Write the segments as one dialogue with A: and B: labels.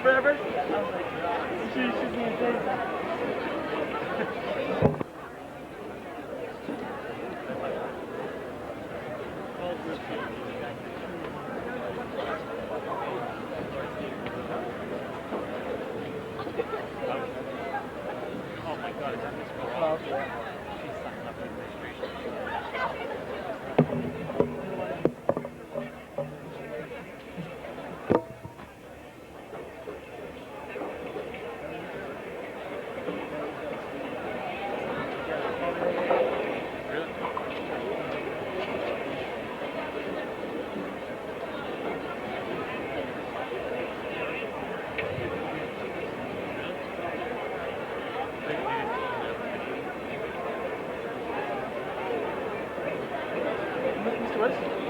A: forever? I was like, she's gonna say that.
B: Oh my god, is that Miss Corral? She's sucking up the administration.
A: Mr. West?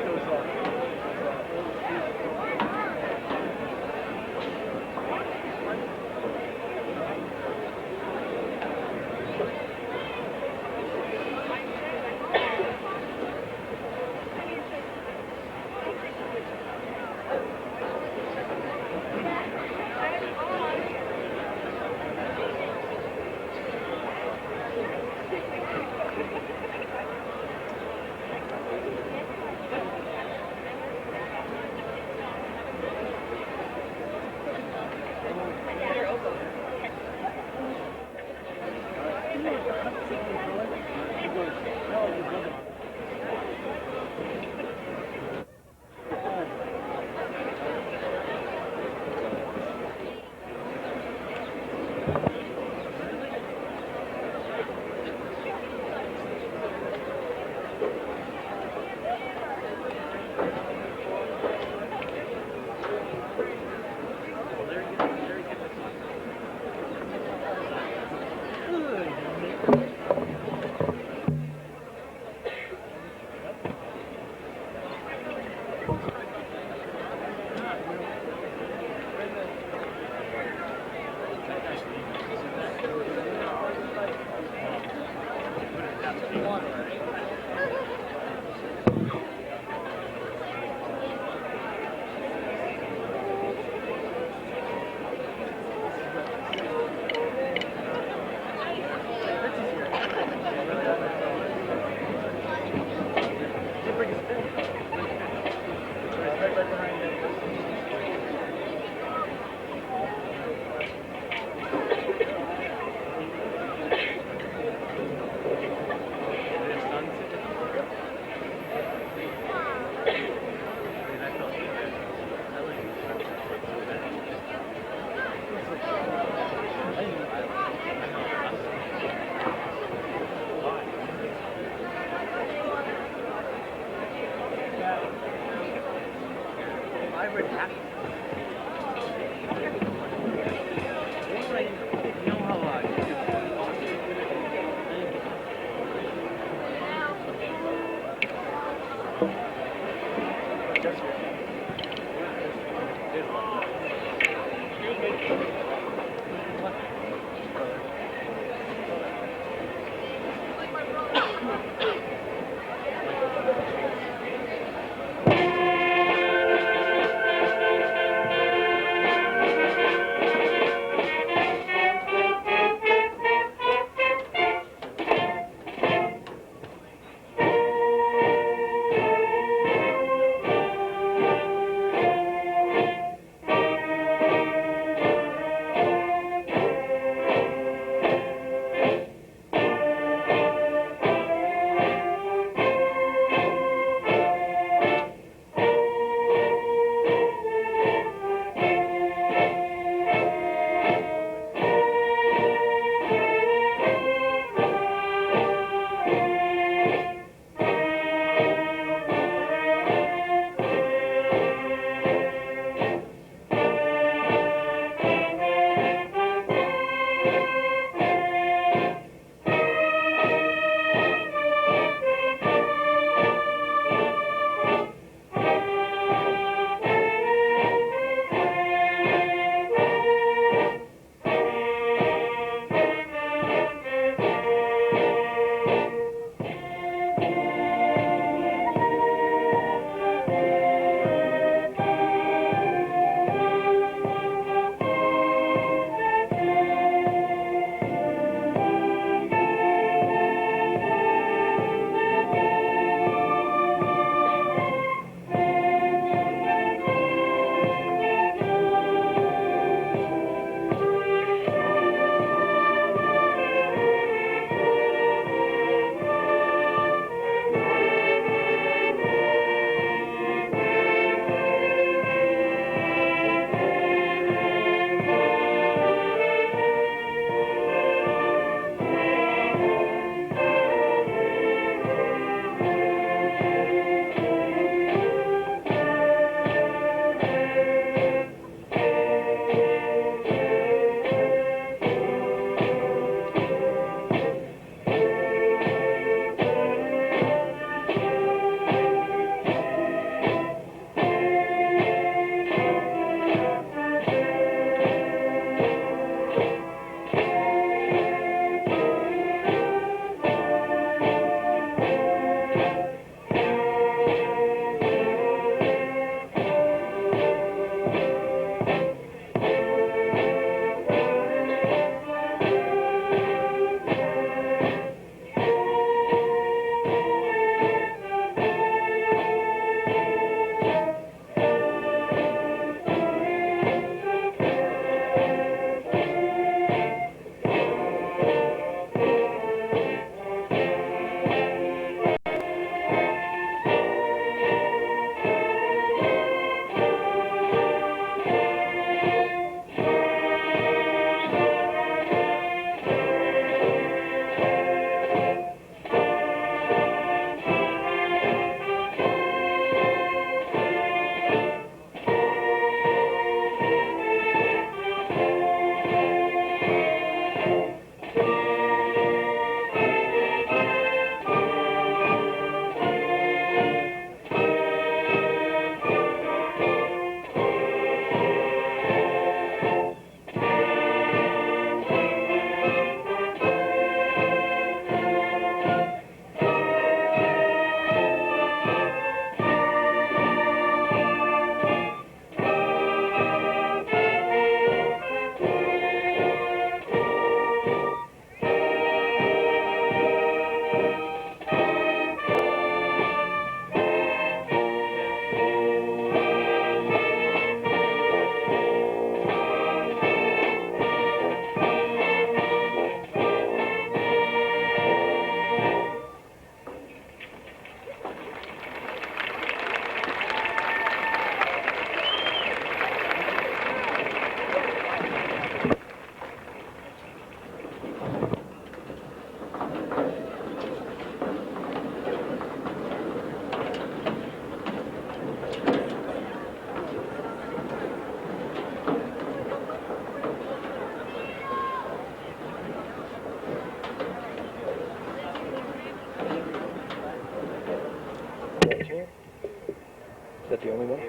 C: that the only one?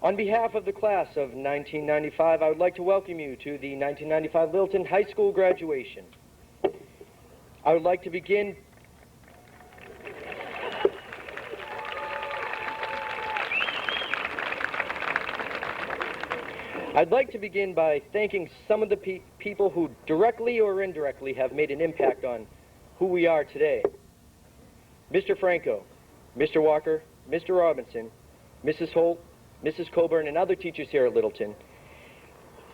C: On behalf of the class of 1995, I would like to welcome you to the 1995 Littleton High School graduation. I would like to begin by thanking some of the people who directly or indirectly have made an impact on who we are today. Mr. Franco, Mr. Walker, Mr. Robinson, Mrs. Holt, Mrs. Coburn, and other teachers here at Littleton,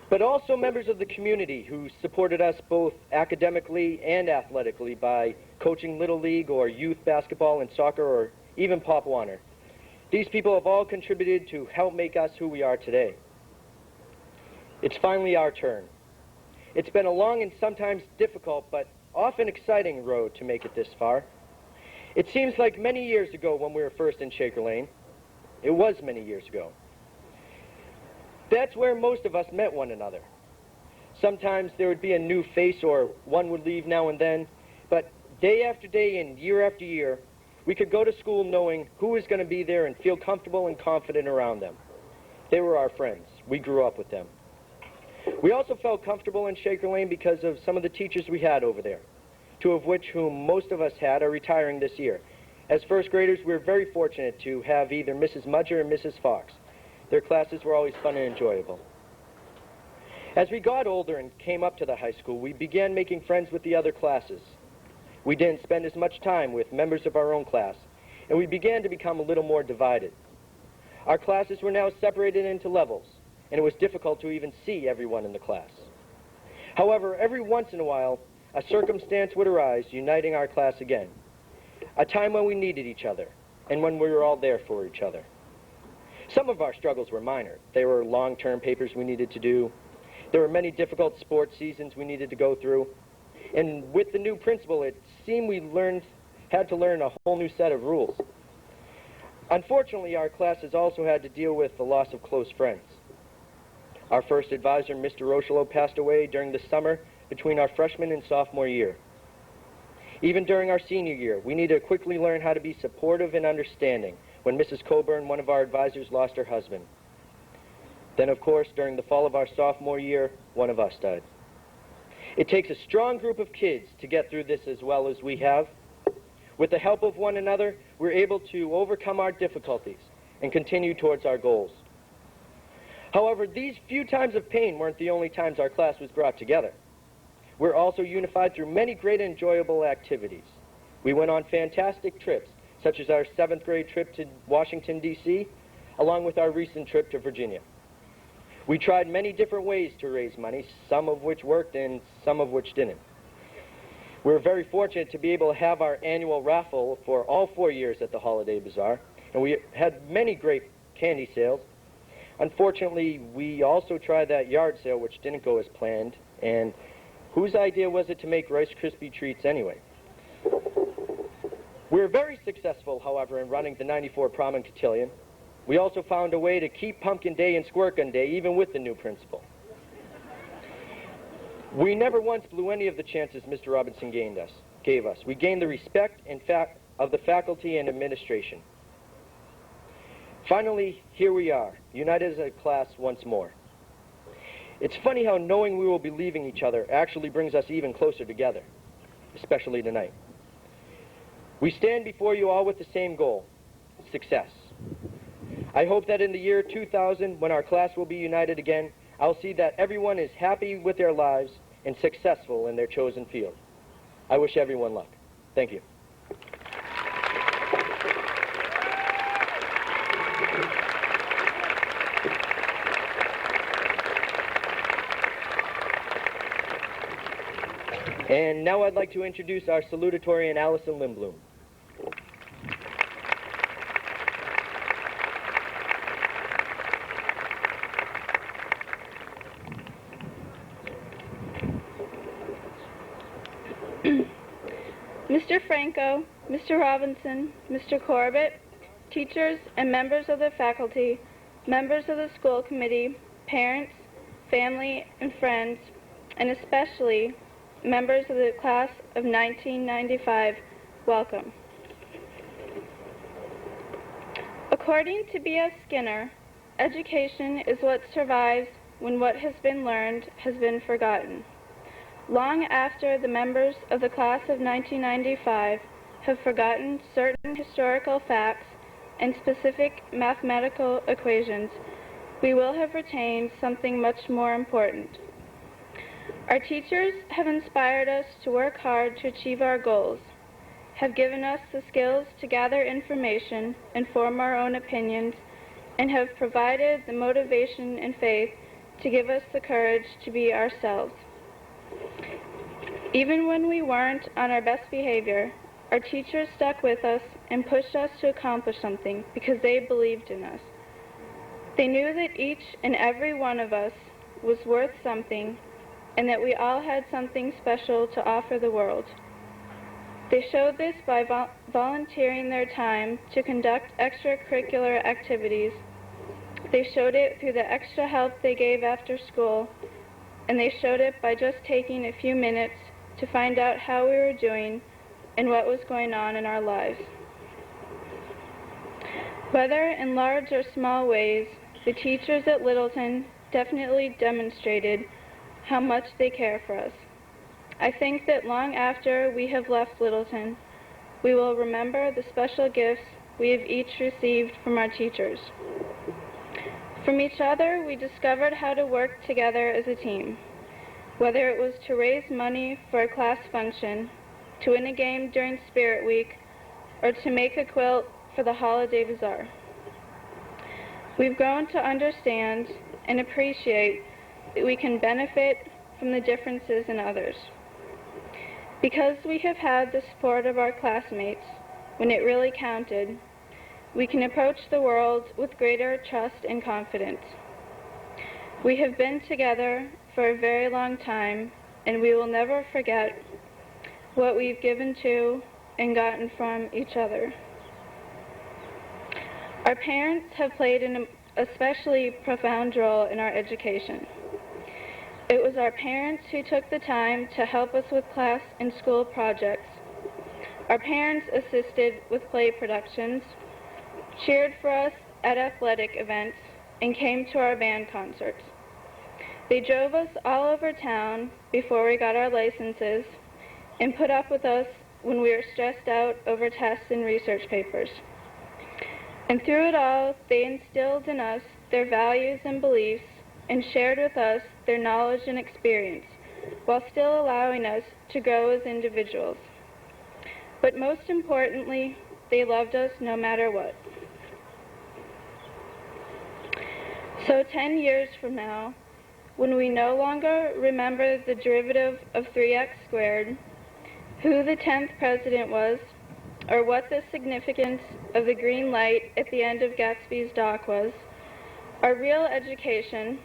C: but also members of the community who supported us both academically and athletically by coaching Little League or youth basketball and soccer or even Pop Warner. These people have all contributed to help make us who we are today. It's finally our turn. It's been a long and sometimes difficult but often exciting road to make it this far. It seems like many years ago when we were first in Shaker Lane. It was many years ago. That's where most of us met one another. Sometimes there would be a new face or one would leave now and then, but day after day and year after year, we could go to school knowing who was going to be there and feel comfortable and confident around them. They were our friends. We grew up with them. We also felt comfortable in Shaker Lane because of some of the teachers we had over there, two of which whom most of us had are retiring this year. As first graders, we were very fortunate to have either Mrs. Mudger or Mrs. Fox. Their classes were always fun and enjoyable. As we got older and came up to the high school, we began making friends with the other classes. We didn't spend as much time with members of our own class, and we began to become a little more divided. Our classes were now separated into levels, and it was difficult to even see everyone in the class. However, every once in a while, a circumstance would arise uniting our class again. A time when we needed each other, and when we were all there for each other. Some of our struggles were minor. There were long-term papers we needed to do. There were many difficult sports seasons we needed to go through. And with the new principal, it seemed we had to learn a whole new set of rules. Unfortunately, our class has also had to deal with the loss of close friends. Our first advisor, Mr. Rochelo, passed away during the summer between our freshman and sophomore year. Even during our senior year, we needed to quickly learn how to be supportive and understanding when Mrs. Coburn, one of our advisors, lost her husband. Then, of course, during the fall of our sophomore year, one of us died. It takes a strong group of kids to get through this as well as we have. With the help of one another, we're able to overcome our difficulties and continue towards our goals. However, these few times of pain weren't the only times our class was brought together. We're also unified through many great and enjoyable activities. We went on fantastic trips, such as our 7th grade trip to Washington, D.C., along with our recent trip to Virginia. We tried many different ways to raise money, some of which worked and some of which didn't. We were very fortunate to be able to have our annual raffle for all 4 years at the Holiday Bazaar, and we had many great candy sales. Unfortunately, we also tried that yard sale, which didn't go as planned, and whose idea was it to make Rice Krispie treats anyway? We were very successful, however, in running the 94 prom and cotillion. We also found a way to keep Pumpkin Day and Squirt Gun Day, even with the new principal. We never once blew any of the chances Mr. Robinson gave us. We gained the respect of the faculty and administration. Finally, here we are, united as a class once more. It's funny how knowing we will be leaving each other actually brings us even closer together, especially tonight. We stand before you all with the same goal, success. I hope that in the year 2000, when our class will be united again, I'll see that everyone is happy with their lives and successful in their chosen field. I wish everyone luck. Thank you. And now I'd like to introduce our salutatorian, Allison Lindblom.
D: Mr. Franco, Mr. Robinson, Mr. Corbett, teachers and members of the faculty, members of the school committee, parents, family, and friends, and especially members of the class of 1995, welcome. According to B.F. Skinner, education is what survives when what has been learned has been forgotten. Long after the members of the class of 1995 have forgotten certain historical facts and specific mathematical equations, we will have retained something much more important. Our teachers have inspired us to work hard to achieve our goals, have given us the skills to gather information and form our own opinions, and have provided the motivation and faith to give us the courage to be ourselves. Even when we weren't on our best behavior, our teachers stuck with us and pushed us to accomplish something because they believed in us. They knew that each and every one of us was worth something and that we all had something special to offer the world. They showed this by volunteering their time to conduct extracurricular activities. They showed it through the extra help they gave after school, and they showed it by just taking a few minutes to find out how we were doing and what was going on in our lives. Whether in large or small ways, the teachers at Littleton definitely demonstrated how much they care for us. I think that long after we have left Littleton, we will remember the special gifts we have each received from our teachers. From each other, we discovered how to work together as a team, whether it was to raise money for a class function, to win a game during Spirit Week, or to make a quilt for the holiday bazaar. We've grown to understand and appreciate that we can benefit from the differences in others. Because we have had the support of our classmates when it really counted, we can approach the world with greater trust and confidence. We have been together for a very long time, and we will never forget what we've given to and gotten from each other. Our parents have played an especially profound role in our education. It was our parents who took the time to help us with class and school projects. Our parents assisted with play productions, cheered for us at athletic events, and came to our band concerts. They drove us all over town before we got our licenses and put up with us when we were stressed out over tests and research papers. And through it all, they instilled in us their values and beliefs and shared with us their knowledge and experience, while still allowing us to grow as individuals. But most importantly, they loved us no matter what. So 10 years from now, when we no longer remember the derivative of 3x squared, who the 10th president was, or what the significance of the green light at the end of Gatsby's dock was, our real education,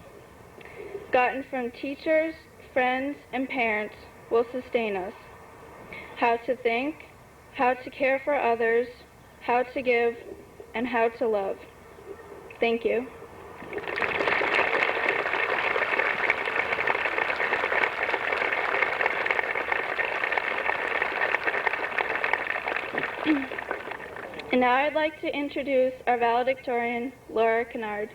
D: gotten from teachers, friends, and parents, will sustain us. How to think, how to care for others, how to give, and how to love. Thank you. And now I'd like to introduce our valedictorian, Laura Kennard.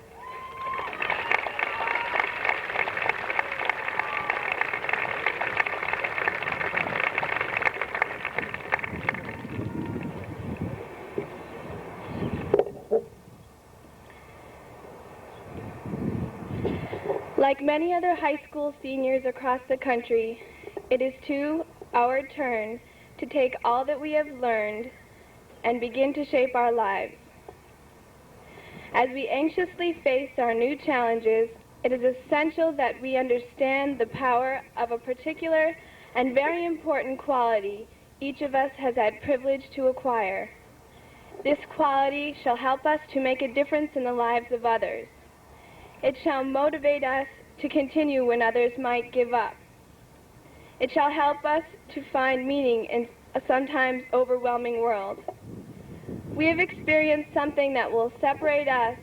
D: Like many other high school seniors across the country, it is our turn to take all that we have learned and begin to shape our lives. As we anxiously face our new challenges, it is essential that we understand the power of a particular and very important quality each of us has had privilege to acquire. This quality shall help us to make a difference in the lives of others. It shall motivate us to continue when others might give up. It shall help us to find meaning in a sometimes overwhelming world. We have experienced something that will separate us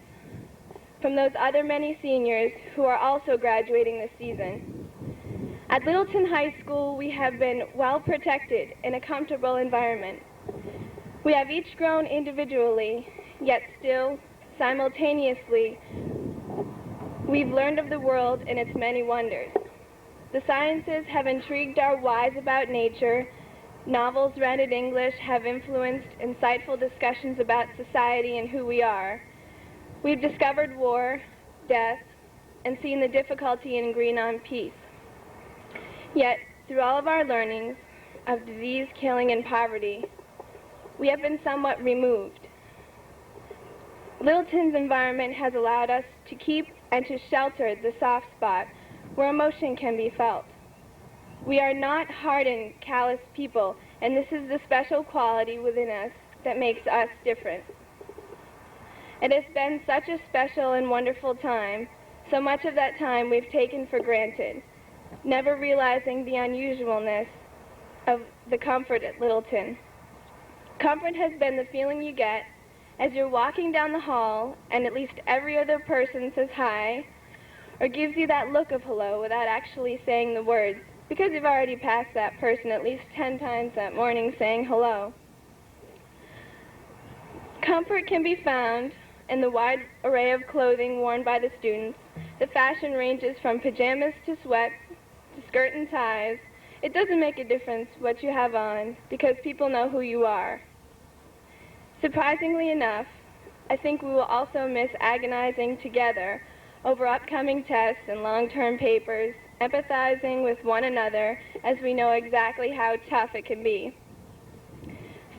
D: from those other many seniors who are also graduating this season. At Littleton High School, we have been well protected in a comfortable environment. We have each grown individually, yet still simultaneously, we've learned of the world and its many wonders. The sciences have intrigued our wise about nature. Novels read in English have influenced insightful discussions about society and who we are. We've discovered war, death, and seen the difficulty in agreeing on peace. Yet, through all of our learnings of disease, killing, and poverty, we have been somewhat removed. Littleton's environment has allowed us to keep and to shelter the soft spot where emotion can be felt. We are not hardened, callous people, and this is the special quality within us that makes us different. It has been such a special and wonderful time. So much of that time we've taken for granted, never realizing the unusualness of the comfort at Littleton. Comfort has been the feeling you get as you're walking down the hall and at least every other person says hi or gives you that look of hello without actually saying the words, because you've already passed that person at least 10 times that morning saying hello. Comfort can be found in the wide array of clothing worn by the students. The fashion ranges from pajamas to sweats to skirt and ties. It doesn't make a difference what you have on because people know who you are. Surprisingly enough, I think we will also miss agonizing together over upcoming tests and long-term papers, empathizing with one another as we know exactly how tough it can be.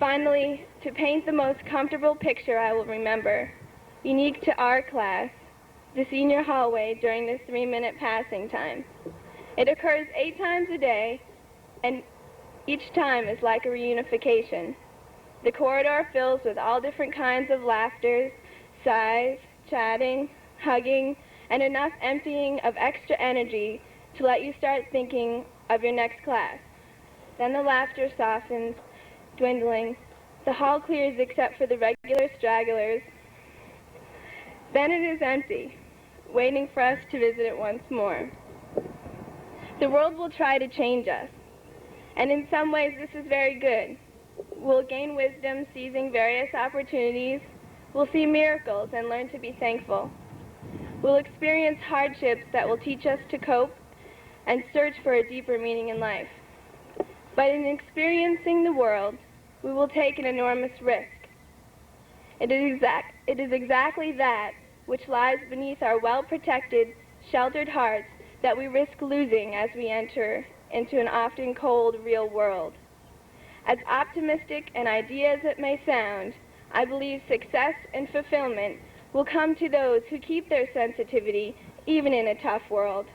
D: Finally, to paint the most comfortable picture I will remember, unique to our class, the senior hallway during this 3-minute passing time. It occurs 8 times a day, and each time is like a reunification. The corridor fills with all different kinds of laughters, sighs, chatting, hugging, and enough emptying of extra energy to let you start thinking of your next class. Then the laughter softens, dwindling. The hall clears except for the regular stragglers. Then it is empty, waiting for us to visit it once more. The world will try to change us, and in some ways this is very good. We'll gain wisdom seizing various opportunities. We'll see miracles and learn to be thankful. We'll experience hardships that will teach us to cope and search for a deeper meaning in life. But in experiencing the world, we will take an enormous risk. It is exactly that which lies beneath our well-protected, sheltered hearts that we risk losing as we enter into an often cold, real world. As optimistic an idea as it may sound, I believe success and fulfillment will come to those who keep their sensitivity even in a tough world.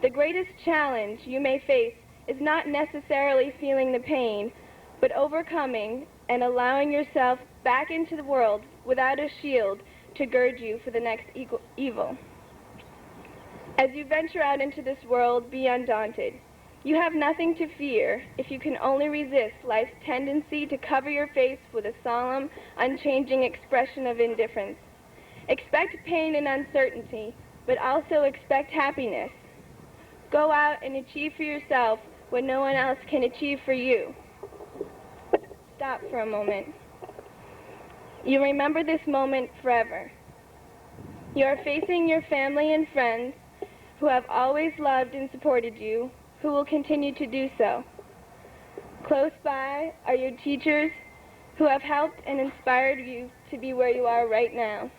D: The greatest challenge you may face is not necessarily feeling the pain, but overcoming and allowing yourself back into the world without a shield to gird you for the next evil. As you venture out into this world, be undaunted. You have nothing to fear if you can only resist life's tendency to cover your face with a solemn, unchanging expression of indifference. Expect pain and uncertainty, but also expect happiness. Go out and achieve for yourself what no one else can achieve for you. Stop for a moment. You remember this moment forever. You are facing your family and friends who have always loved and supported you, who will continue to do so. Close by are your teachers who have helped and inspired you to be where you are right now.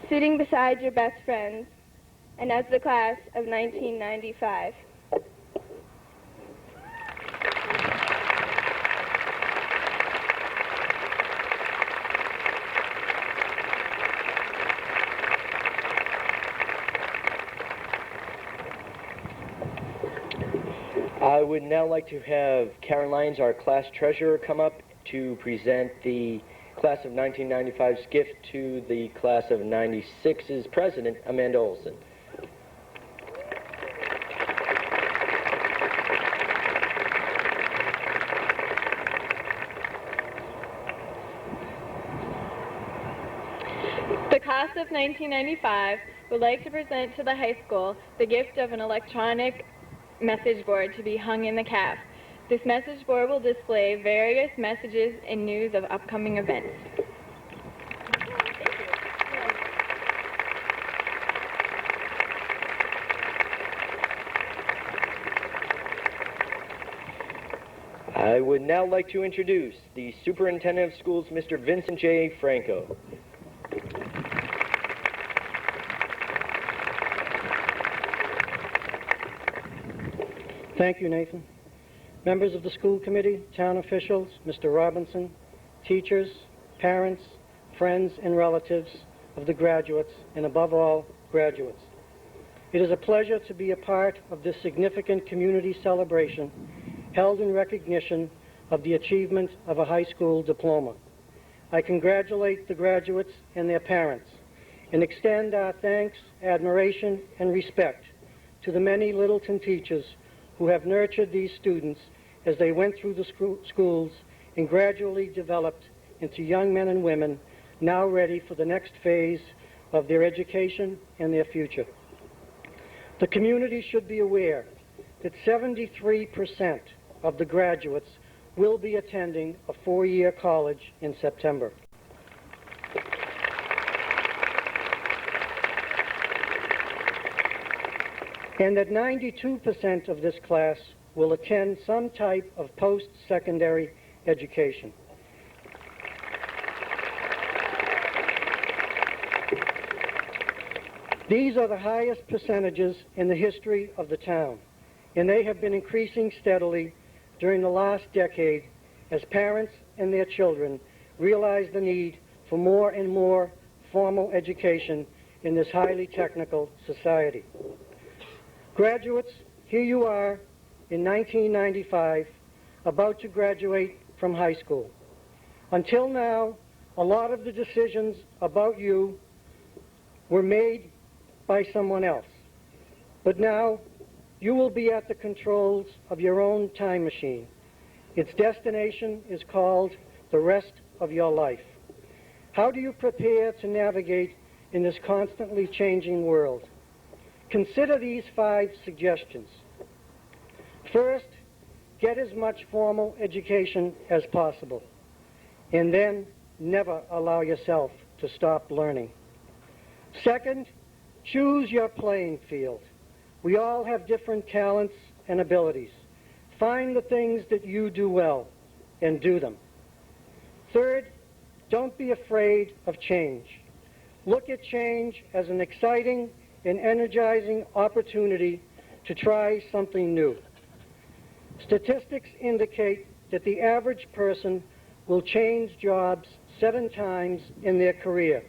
D: Sitting beside your best friends, and as the class of 1995.
C: I would now like to have Karen Lyons, our class treasurer, come up to present the class of 1995's gift to the class of 96's president, Amanda Olson.
E: The class of 1995 would like to present to the high school the gift of an electronic message board to be hung in the caf. This message board will display various messages and news of upcoming events.
C: I would now like to introduce the Superintendent of Schools, Mr. Vincent J. Franco.
F: Thank you, Nathan. Members of the school committee, town officials, Mr. Robinson, teachers, parents, friends, and relatives of the graduates, and above all, graduates. It is a pleasure to be a part of this significant community celebration held in recognition of the achievement of a high school diploma. I congratulate the graduates and their parents and extend our thanks, admiration, and respect to the many Littleton teachers who have nurtured these students as they went through the schools and gradually developed into young men and women now ready for the next phase of their education and their future. The community should be aware that 73% of the graduates will be attending a four-year college in September. And that 92% of this class will attend some type of post-secondary education. These are the highest percentages in the history of the town, and they have been increasing steadily during the last decade as parents and their children realize the need for more and more formal education in this highly technical society. Graduates, here you are in 1995, about to graduate from high school. Until now, a lot of the decisions about you were made by someone else. But now, you will be at the controls of your own time machine. Its destination is called the rest of your life. How do you prepare to navigate in this constantly changing world? Consider these 5 suggestions. First, get as much formal education as possible, and then never allow yourself to stop learning. Second, choose your playing field. We all have different talents and abilities. Find the things that you do well and do them. Third, don't be afraid of change. Look at change as an exciting and energizing opportunity to try something new. Statistics indicate that the average person will change jobs 7 times in their career.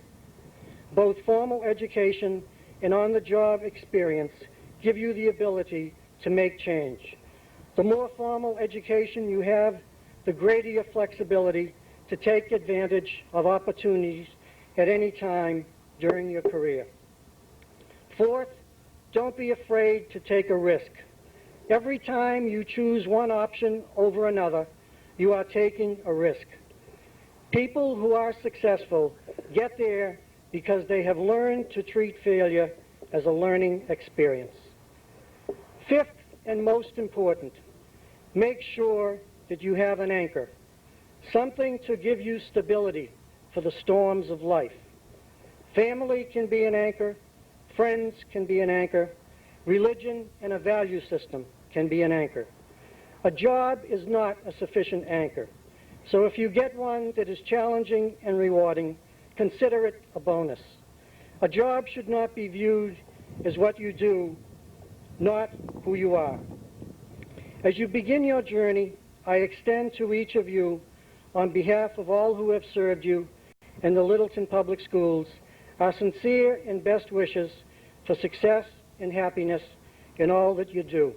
F: Both formal education and on-the-job experience give you the ability to make change. The more formal education you have, the greater your flexibility to take advantage of opportunities at any time during your career. Fourth, don't be afraid to take a risk. Every time you choose one option over another, you are taking a risk. People who are successful get there because they have learned to treat failure as a learning experience. Fifth, and most important, make sure that you have an anchor, something to give you stability for the storms of life. Family can be an anchor, friends can be an anchor, religion and a value system can be an anchor. A job is not a sufficient anchor, so if you get one that is challenging and rewarding, consider it a bonus. A job should not be viewed as what you do, not who you are. As you begin your journey, I extend to each of you, on behalf of all who have served you and the Littleton Public Schools, our sincere and best wishes for success and happiness in all that you do.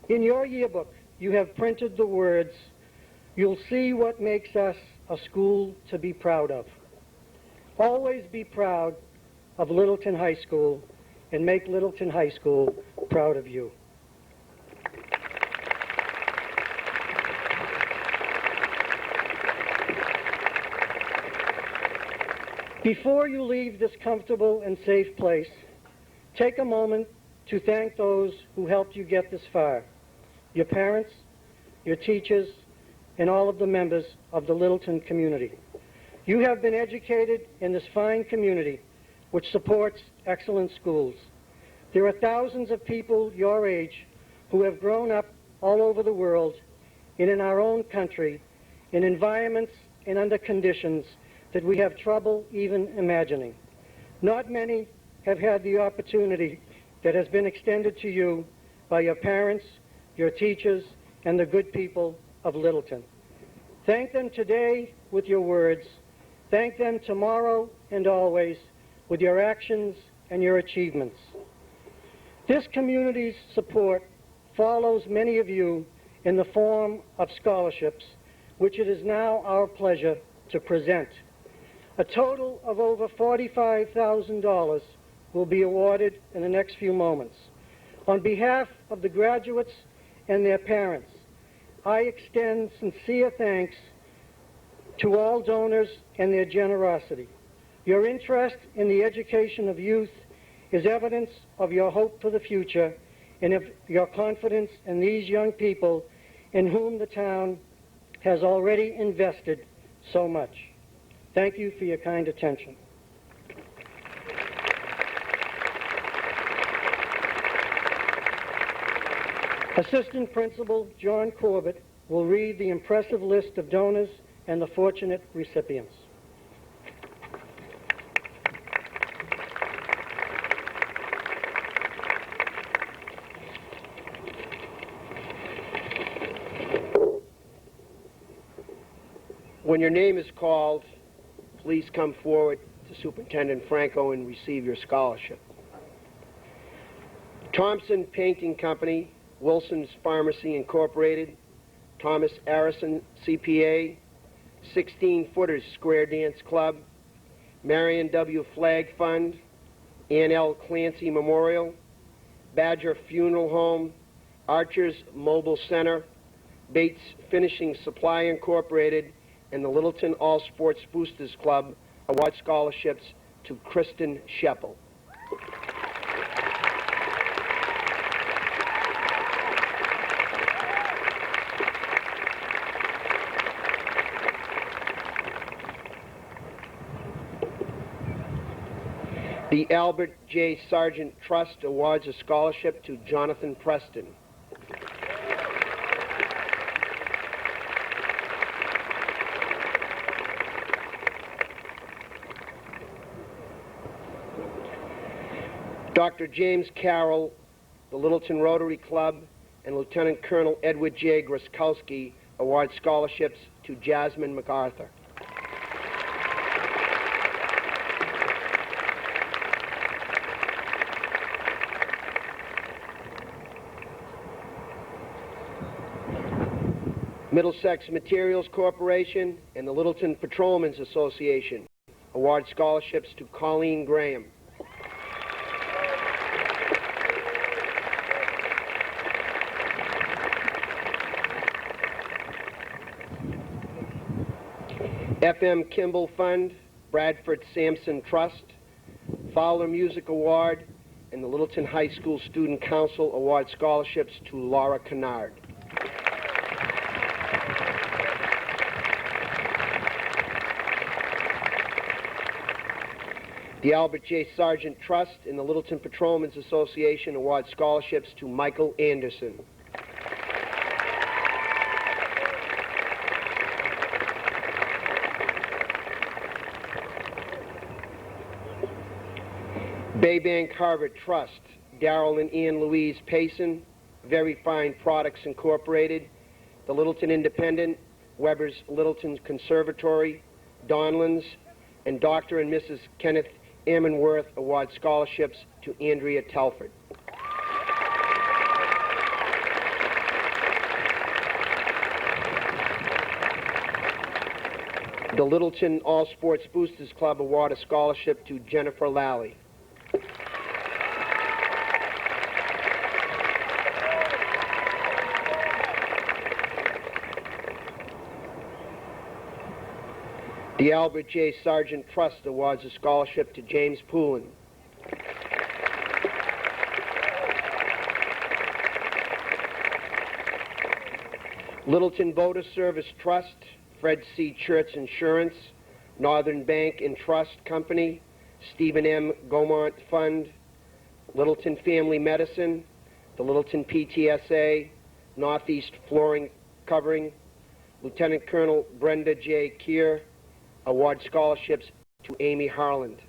F: In your yearbook, you have printed the words, "You'll see what makes us a school to be proud of." Always be proud of Littleton High School and make Littleton High School proud of you. Before you leave this comfortable and safe place, take a moment to thank those who helped you get this far, your parents, your teachers, and all of the members of the Littleton community. You have been educated in this fine community which supports excellent schools. There are thousands of people your age who have grown up all over the world and in our own country in environments and under conditions that we have trouble even imagining. Not many have had the opportunity that has been extended to you by your parents, your teachers, and the good people of Littleton. Thank them today with your words. Thank them tomorrow and always with your actions and your achievements. This community's support follows many of you in the form of scholarships, which it is now our pleasure to present. A total of over $45,000 will be awarded in the next few moments. On behalf of the graduates and their parents, I extend sincere thanks to all donors and their generosity. Your interest in the education of youth is evidence of your hope for the future and of your confidence in these young people in whom the town has already invested so much. Thank you for your kind attention. Assistant Principal John Corbett will read the impressive list of donors and the fortunate recipients.
G: When your name is called, please come forward to Superintendent Franco and receive your scholarship. Thompson Painting Company, Wilson's Pharmacy Incorporated, Thomas Arison CPA, 16 Footers Square Dance Club, Marion W. Flag Fund, Ann L. Clancy Memorial, Badger Funeral Home, Archer's Mobile Center, Bates Finishing Supply Incorporated, and the Littleton All Sports Boosters Club award scholarships to Kristen Sheppel. The Albert J. Sargent Trust awards a scholarship to Jonathan Preston. Dr. James Carroll, the Littleton Rotary Club, and Lieutenant Colonel Edward J. Gruskowski award scholarships to Jasmine MacArthur. Middlesex Materials Corporation and the Littleton Patrolmen's Association award scholarships to Colleen Graham. FM Kimball Fund, Bradford Sampson Trust, Fowler Music Award, and the Littleton High School Student Council award scholarships to Laura Kennard. The Albert J. Sargent Trust and the Littleton Patrolmen's Association award scholarships to Michael Anderson. Baybank Harvard Trust, Darrell and Ann Louise Payson, Very Fine Products Incorporated, the Littleton Independent, Weber's Littleton Conservatory, Donlands, and Dr. and Mrs. Kenneth Ammonworth award scholarships to Andrea Telford. The Littleton All Sports Boosters Club award a scholarship to Jennifer Lally. The Albert J. Sargent Trust awards a scholarship to James Poulin. Littleton Voter Service Trust, Fred C. Church Insurance, Northern Bank and Trust Company, Stephen M. Gaumont Fund, Littleton Family Medicine, the Littleton PTSA, Northeast Flooring covering Lieutenant Colonel Brenda J. Keir, award scholarships to Amy Harland.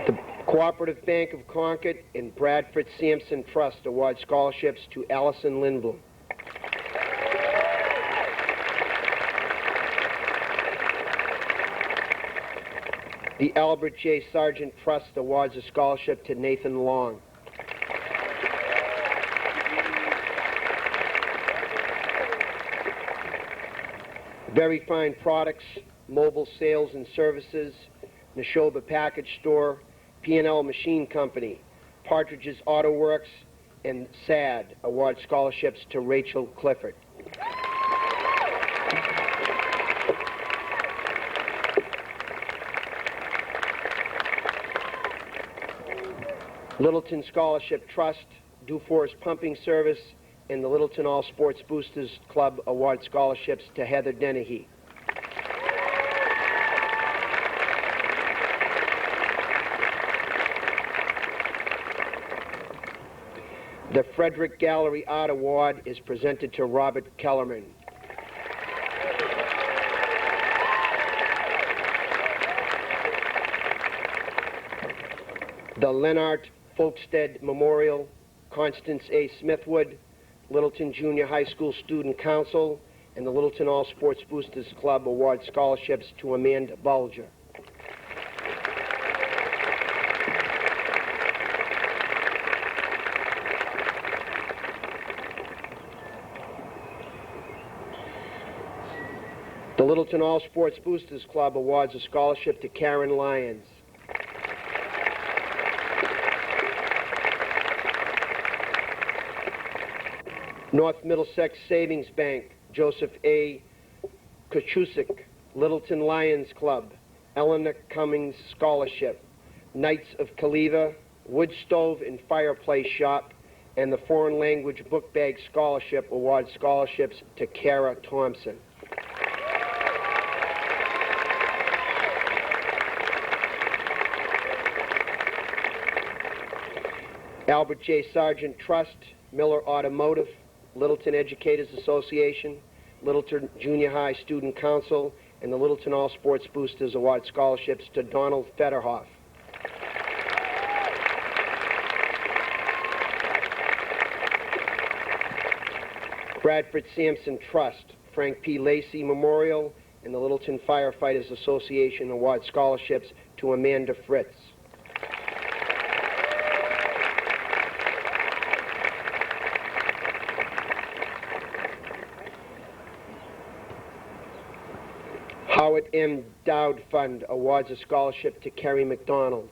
G: The Cooperative Bank of Concord and Bradford Sampson Trust award scholarships to Allison Lindblom. The Albert J. Sargent Trust awards a scholarship to Nathan Long. Very Fine Products, Mobile Sales and Services, Neshoba Package Store, P&L Machine Company, Partridge's Auto Works, and SAD award scholarships to Rachel Clifford. Littleton Scholarship Trust, Dufour's Pumping Service, and the Littleton All Sports Boosters Club award scholarships to Heather Dennehy. The Frederick Gallery Art Award is presented to Robert Kellerman. The Lennart Folkstead Memorial, Constance A. Smithwood, Littleton Junior High School Student Council, and the Littleton All Sports Boosters Club award scholarships to Amanda Bulger. The Littleton All Sports Boosters Club awards a scholarship to Karen Lyons. North Middlesex Savings Bank, Joseph A. Kuchusik, Littleton Lions Club, Eleanor Cummings Scholarship, Knights of Kaliva, Wood Stove and Fireplace Shop, and the Foreign Language Book Bag Scholarship awards scholarships to Kara Thompson. Albert J. Sargent Trust, Miller Automotive, Littleton Educators Association, Littleton Junior High Student Council, and the Littleton All Sports Boosters award scholarships to Donald Federhoff. Bradford Sampson Trust, Frank P. Lacey Memorial, and the Littleton Firefighters Association award scholarships to Amanda Fritz. Howard M. Dowd Fund awards a scholarship to Kerry McDonald.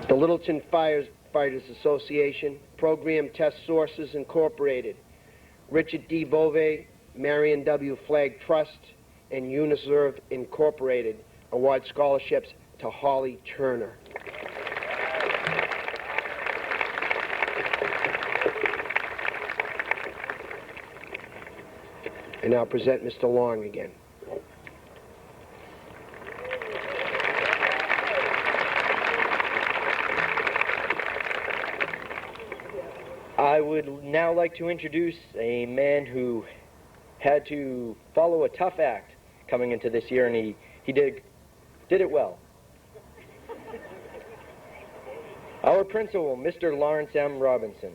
G: The Littleton Firefighters Association, Program Test Sources Incorporated, Richard D. Bove, Marion W. Flagg Trust, and Uniserve Incorporated award scholarships to Holly Turner. I now present Mr. Long again.
C: I would now like to introduce a man who had to follow a tough act coming into this year, and he did it well. Our principal, Mr. Lawrence M. Robinson.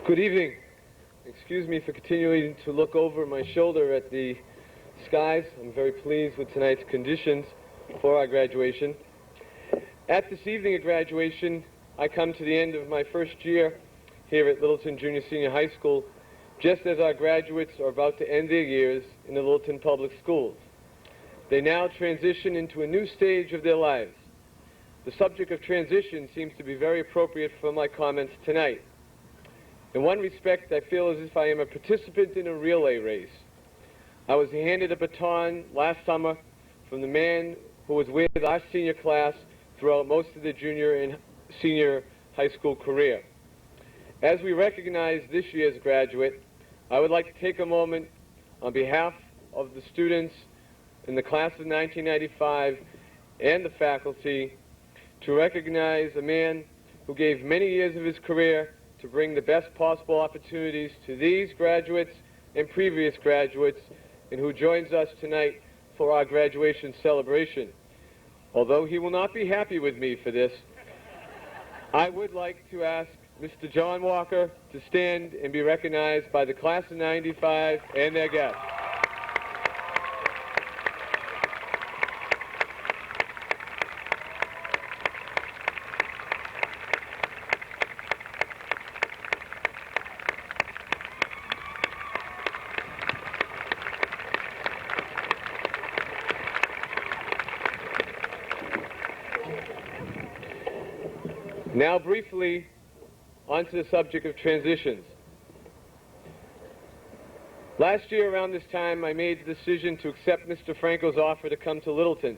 H: Good evening. Excuse me for continuing to look over my shoulder at the skies. I'm very pleased with tonight's conditions for our graduation. At this evening of graduation, I come to the end of my first year here at Littleton Junior Senior High School, just as our graduates are about to end their years in the Littleton Public Schools. They now transition into a new stage of their lives. The subject of transition seems to be very appropriate for my comments tonight. In one respect, I feel as if I am a participant in a relay race. I was handed a baton last summer from the man who was with our senior class throughout most of the junior and senior high school career. As we recognize this year's graduate, I would like to take a moment on behalf of the students in the class of 1995 and the faculty to recognize a man who gave many years of his career to bring the best possible opportunities to these graduates and previous graduates, and who joins us tonight for our graduation celebration. Although he will not be happy with me for this, I would like to ask Mr. John Walker to stand and be recognized by the class of 95 and their guests. Now briefly onto the subject of transitions. Last year around this time I made the decision to accept Mr. Franco's offer to come to Littleton,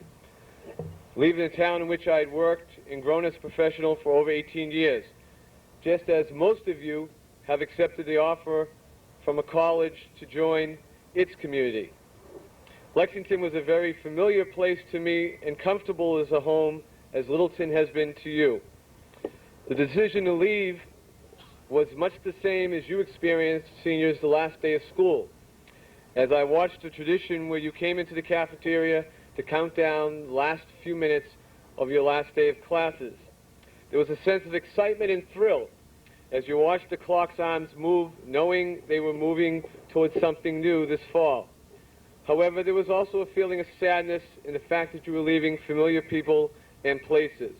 H: leaving the town in which I had worked and grown as a professional for over 18 years, just as most of you have accepted the offer from a college to join its community. Lexington was a very familiar place to me and comfortable as a home as Littleton has been to you. The decision to leave was much the same as you experienced, seniors, the last day of school. As I watched a tradition where you came into the cafeteria to count down the last few minutes of your last day of classes. There was a sense of excitement and thrill as you watched the clock's arms move, knowing they were moving towards something new this fall. However, there was also a feeling of sadness in the fact that you were leaving familiar people and places.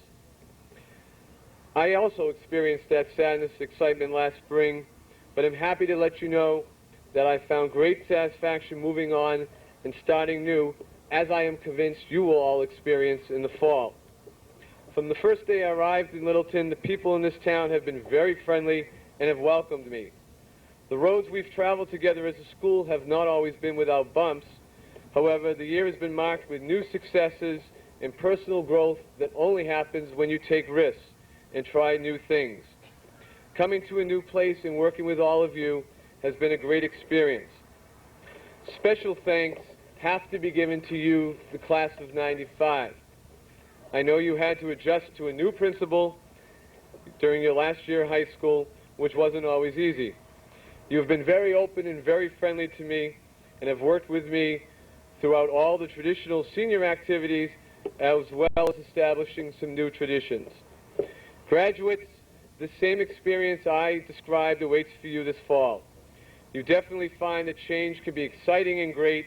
H: I also experienced that sadness, excitement last spring, but I'm happy to let you know that I found great satisfaction moving on and starting new, as I am convinced you will all experience in the fall. From the first day I arrived in Littleton, the people in this town have been very friendly and have welcomed me. The roads we've traveled together as a school have not always been without bumps. However, the year has been marked with new successes and personal growth that only happens when you take risks and try new things. Coming to a new place and working with all of you has been a great experience. Special thanks have to be given to you, the class of 95. I know you had to adjust to a new principal during your last year of high school, which wasn't always easy. You have been very open and very friendly to me and have worked with me throughout all the traditional senior activities as well as establishing some new traditions. Graduates, the same experience I described awaits for you this fall. You definitely find that change can be exciting and great.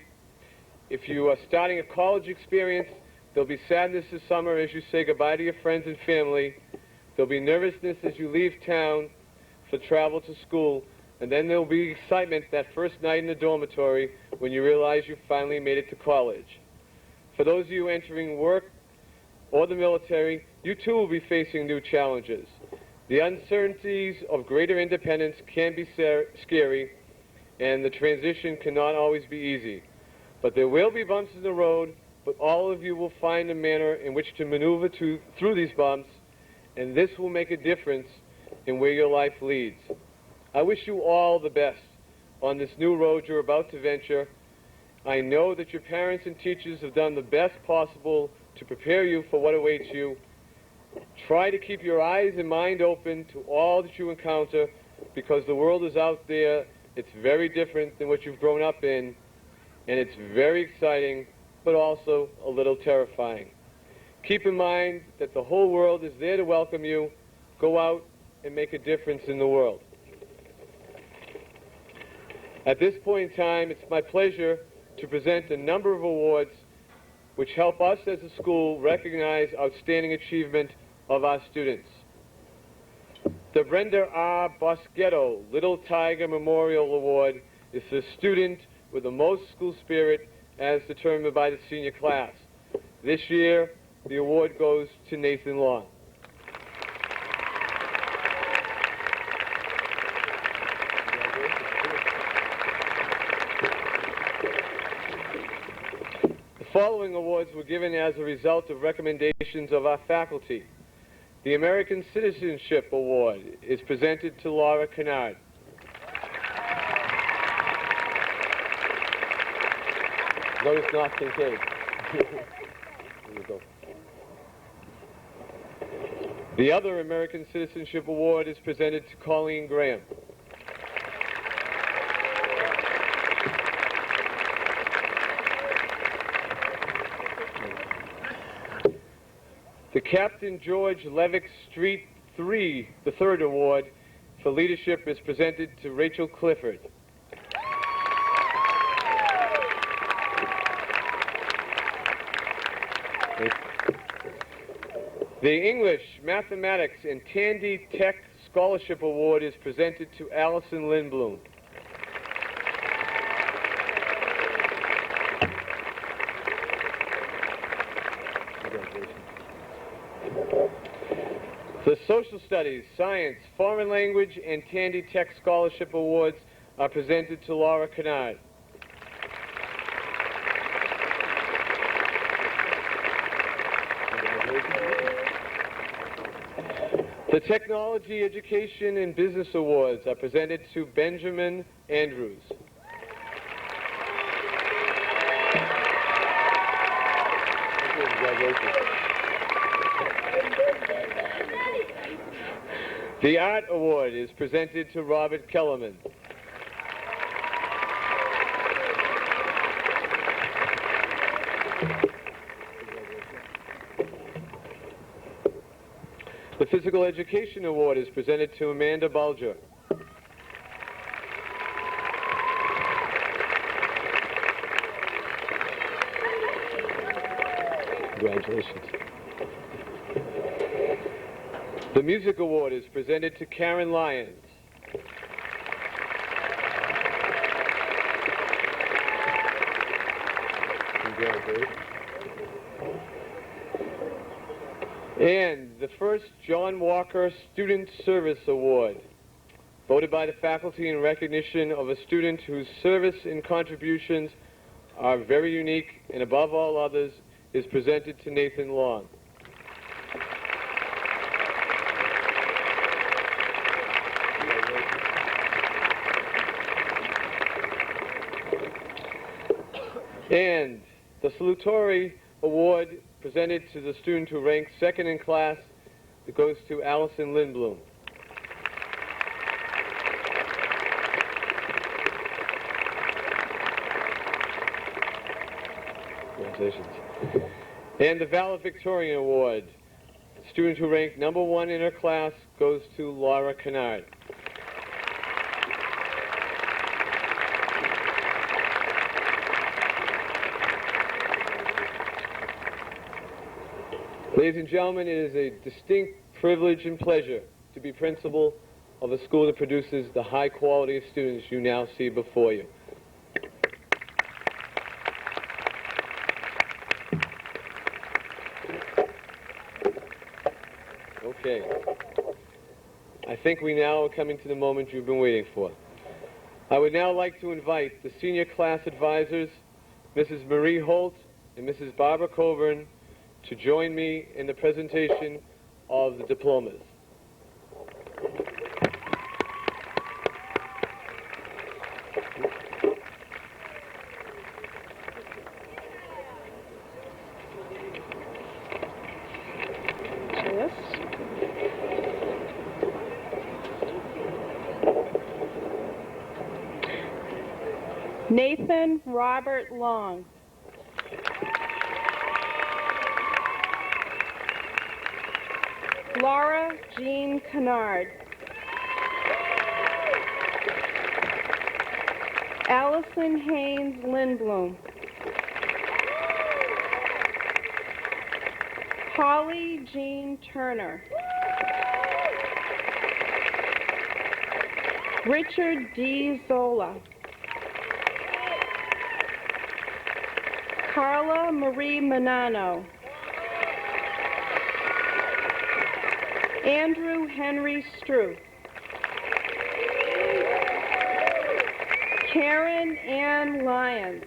H: If you are starting a college experience, there'll be sadness this summer as you say goodbye to your friends and family. There'll be nervousness as you leave town for travel to school, and then there'll be excitement that first night in the dormitory when you realize you finally made it to college. For those of you entering work or the military, you too will be facing new challenges. The uncertainties of greater independence can be scary, and the transition cannot always be easy. But there will be bumps in the road, but all of you will find a manner in which to maneuver through these bumps, and this will make a difference in where your life leads. I wish you all the best on this new road you're about to venture. I know that your parents and teachers have done the best possible to prepare you for what awaits you. Try to keep your eyes and mind open to all that you encounter, because the world is out there. It's very different than what you've grown up in, and it's very exciting, but also a little terrifying. Keep in mind that the whole world is there to welcome you. Go out and make a difference in the world. At this point in time, it's my pleasure to present a number of awards which help us as a school recognize outstanding achievement of our students. The Brenda R. Boschetto Little Tiger Memorial Award is the student with the most school spirit as determined by the senior class. This year, the award goes to Nathan Long. following awards were given as a result of recommendations of our faculty. The American Citizenship Award is presented to Laura Kennard. Notice North Kincaid. Here you go. The other American Citizenship Award is presented to Colleen Graham. The Captain George Levick Street III, the third award for leadership, is presented to Rachel Clifford. The English, Mathematics, and Tandy Tech Scholarship Award is presented to Allison Lindblom. The Social Studies, Science, Foreign Language, and Tandy Tech Scholarship Awards are presented to Laura Kennard. The Technology, Education, and Business Awards are presented to Benjamin Andrews. The Art Award is presented to Robert Kellerman. The Physical Education Award is presented to Amanda Bulger. Congratulations. The Music Award is presented to Karen Lyons. Congratulations. And the first John Walker Student Service Award, voted by the faculty in recognition of a student whose service and contributions are very unique and above all others, is presented to Nathan Long. And the Salutatory Award presented to the student who ranked second in class, that goes to Allison Lindblom. Congratulations. And the Valedictorian Award, the student who ranked number one in her class, goes to Laura Kennard. Ladies and gentlemen, it is a distinct privilege and pleasure to be principal of a school that produces the high quality of students you now see before you. Okay. I think we now are coming to the moment you've been waiting for. I would now like to invite the senior class advisors, Mrs. Marie Holt and Mrs. Barbara Coburn, to join me in the presentation of the diplomas.
D: Nathan Robert Long. Laura Jean Kennard. Allison Haynes Lindblom. Holly Jean Turner. Richard D. Zola. Carla Marie Manano. Andrew Henry Struth. Karen Ann Lyons.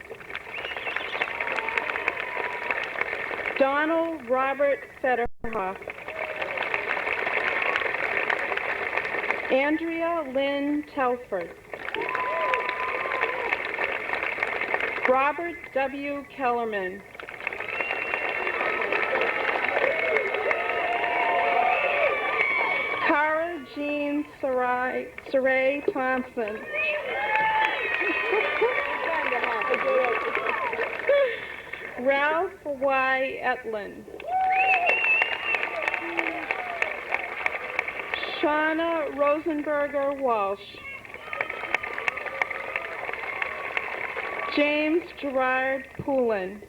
I: Donald Robert Federhoff. Andrea Lynn Telford. Robert W. Kellerman. Cara Jean Saray Thompson. Ralph Y. Etlin. Shauna Rosenberger Walsh. James Gerard Poulin.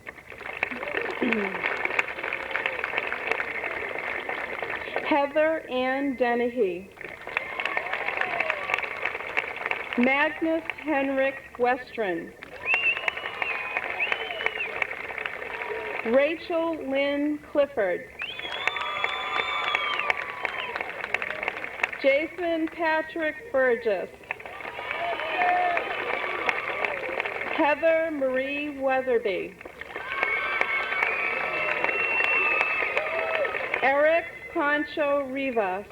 I: Heather Ann Dennehy. Magnus Henrik Westron. Rachel Lynn Clifford. Jason Patrick Burgess. Heather Marie Weatherby. Eric Concho Rivas.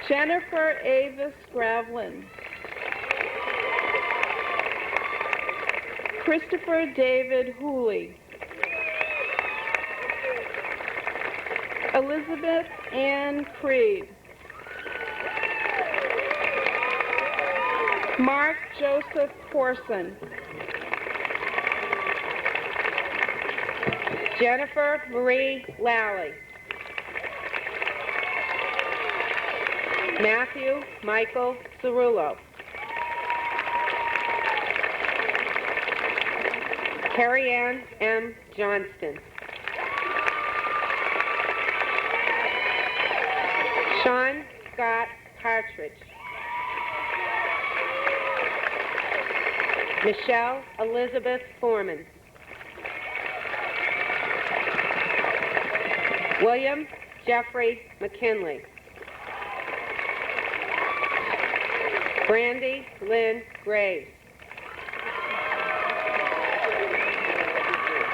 I: Jennifer Avis Gravlin. Christopher David Hooley. Elizabeth Ann Creed. Mark Joseph Corson. Jennifer Marie Lally. Matthew Michael Cerullo. Carrie Ann M. Johnston. Sean Scott Partridge. Michelle Elizabeth Foreman. William Jeffrey McKinley. Brandy Lynn Graves.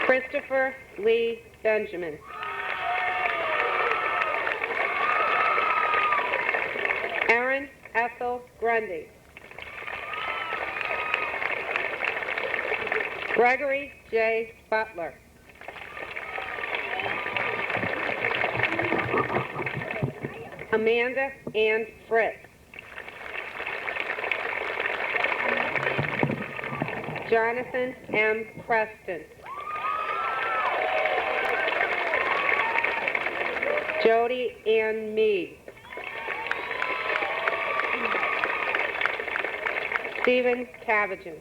I: Christopher Lee Benjamin. Erin Ethel Grundy. Gregory J. Butler. Amanda Ann Fritz. Jonathan M. Preston. Jody Ann Meade. Stephen Cavagen.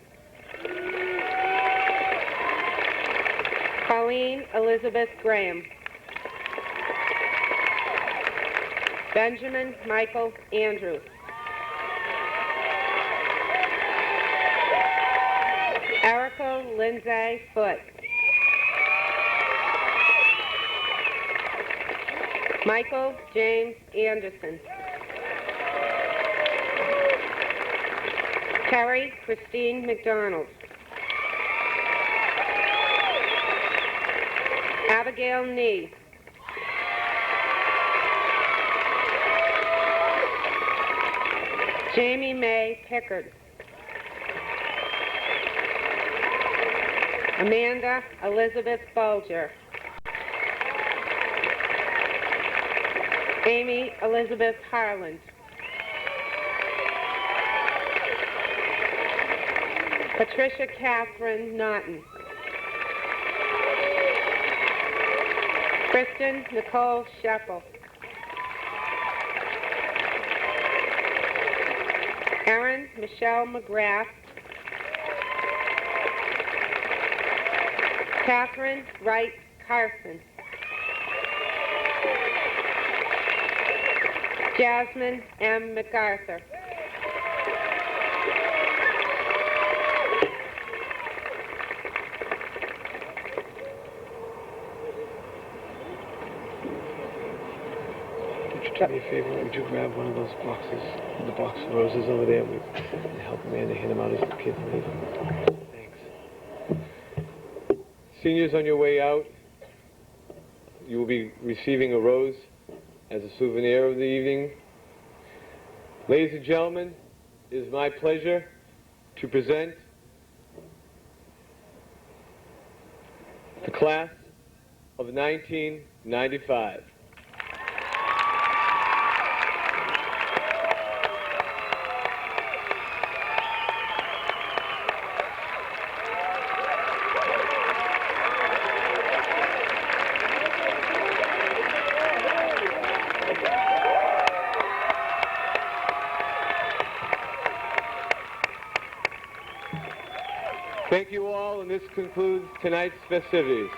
I: Colleen Elizabeth Graham. Benjamin Michael Andrews. Erica Lindsay Foote. Michael James Anderson. Terry Christine McDonald. Abigail Nee. Jamie Mae Pickard. Amanda Elizabeth Bulger. Amy Elizabeth Harland. Patricia Catherine Naughton. Kristen Nicole Sheppel. Erin Michelle McGrath. Catherine Wright Carson. Jasmine M. MacArthur.
H: Would you do me a favor? Would you grab one of those boxes, the box of roses over there, and help Amanda hand them out as the kids leave? Thanks. Seniors, on your way out, you will be receiving a rose as a souvenir of the evening. Ladies and gentlemen, it is my pleasure to present the class of 1995. Thank you all, and this concludes tonight's festivities.